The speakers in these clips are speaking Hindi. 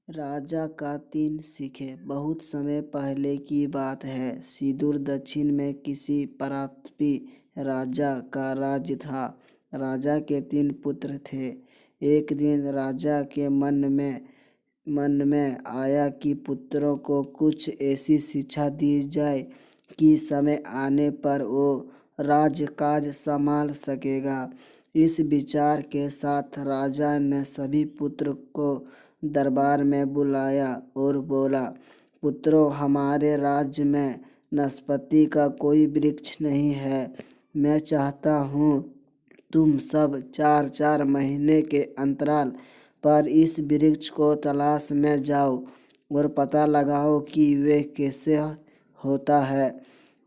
राजा का 3 सिक्के। बहुत समय पहले की बात है। सुदूर दक्षिण में किसी प्रतापी राजा का राज्य था। राजा के 3 पुत्र थे। एक दिन राजा के मन में आया कि पुत्रों को कुछ ऐसी शिक्षा दी जाए कि समय आने पर वो राजकाज संभाल सकेगा। इस विचार के साथ राजा ने सभी पुत्र को दरबार में बुलाया और बोला, पुत्रों, हमारे राज्य में नाशपाती का कोई वृक्ष नहीं है। मैं चाहता हूँ तुम सब 4-4 महीने के अंतराल पर इस वृक्ष को तलाश में जाओ और पता लगाओ कि वे कैसे होता है।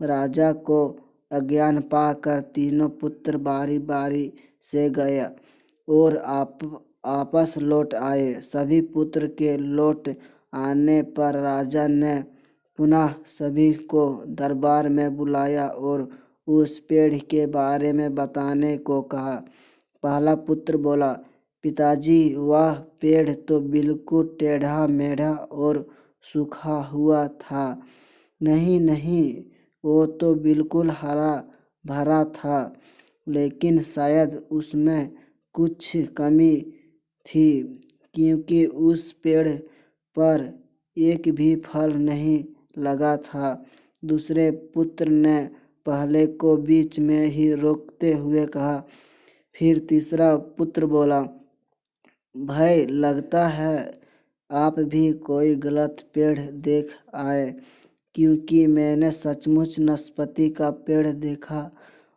राजा को अज्ञान पाकर तीनों पुत्र बारी बारी से गए और आपस लौट आए। सभी पुत्र के लौट आने पर राजा ने पुनः सभी को दरबार में बुलाया और उस पेड़ के बारे में बताने को कहा। पहला पुत्र बोला, पिताजी, वह पेड़ तो बिल्कुल टेढ़ा मेढ़ा और सूखा हुआ था। नहीं नहीं, वो तो बिल्कुल हरा भरा था, लेकिन शायद उसमें कुछ कमी थी, क्योंकि उस पेड़ पर एक भी फल नहीं लगा था। दूसरे पुत्र ने पहले को बीच में ही रोकते हुए कहा। फिर तीसरा पुत्र बोला, भाई, लगता है आप भी कोई गलत पेड़ देख आए, क्योंकि मैंने सचमुच नाशपाती का पेड़ देखा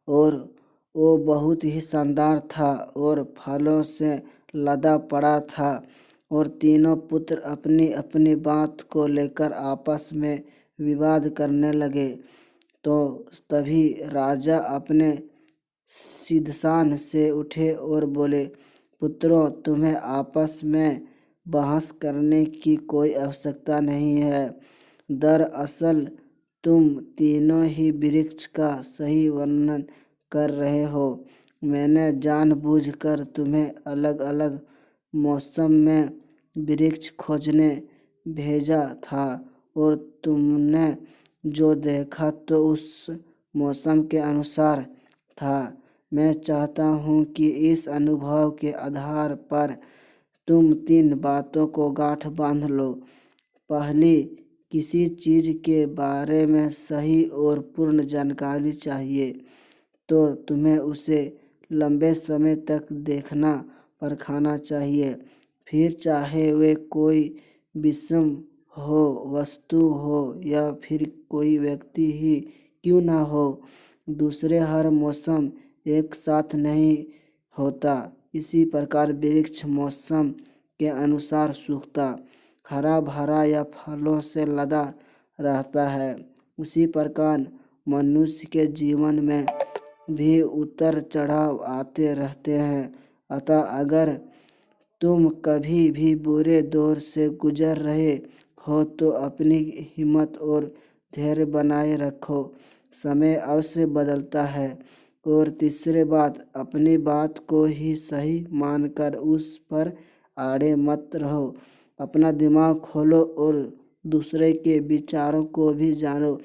और वो बहुत ही शानदार था और फलों से लदा पड़ा था। और तीनों पुत्र अपनी अपनी बात को लेकर आपस में विवाद करने लगे। तो तभी राजा अपने सिंहासन से उठे और बोले, पुत्रों, तुम्हें आपस में बहस करने की कोई आवश्यकता नहीं है। दरअसल तुम तीनों ही वृक्ष का सही वर्णन कर रहे हो। मैंने जानबूझकर तुम्हें अलग अलग मौसम में वृक्ष खोजने भेजा था और तुमने जो देखा तो उस मौसम के अनुसार था। मैं चाहता हूँ कि इस अनुभव के आधार पर तुम 3 बातों को गांठ बांध लो। पहली, किसी चीज़ के बारे में सही और पूर्ण जानकारी चाहिए तो तुम्हें उसे लंबे समय तक देखना परखना चाहिए, फिर चाहे वे कोई विषम हो, वस्तु हो या फिर कोई व्यक्ति ही क्यों ना हो। दूसरे, हर मौसम एक साथ नहीं होता। इसी प्रकार वृक्ष मौसम के अनुसार सूखता, हरा भरा या फलों से लदा रहता है। उसी प्रकार मनुष्य के जीवन में भी उतार चढ़ाव आते रहते हैं। अतः अगर तुम कभी भी बुरे दौर से गुजर रहे हो तो अपनी हिम्मत और धैर्य बनाए रखो। समय अवश्य बदलता है। और तीसरी बात, अपनी बात को ही सही मानकर उस पर आड़े मत रहो। अपना दिमाग खोलो और दूसरे के विचारों को भी जानो।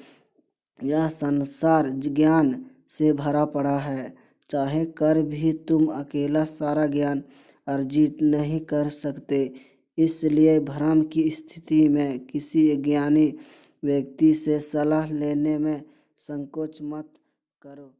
यह संसार ज्ञान से भरा पड़ा है। चाहे कर भी तुम अकेला सारा ज्ञान अर्जित नहीं कर सकते। इसलिए भ्रम की स्थिति में किसी ज्ञानी व्यक्ति से सलाह लेने में संकोच मत करो।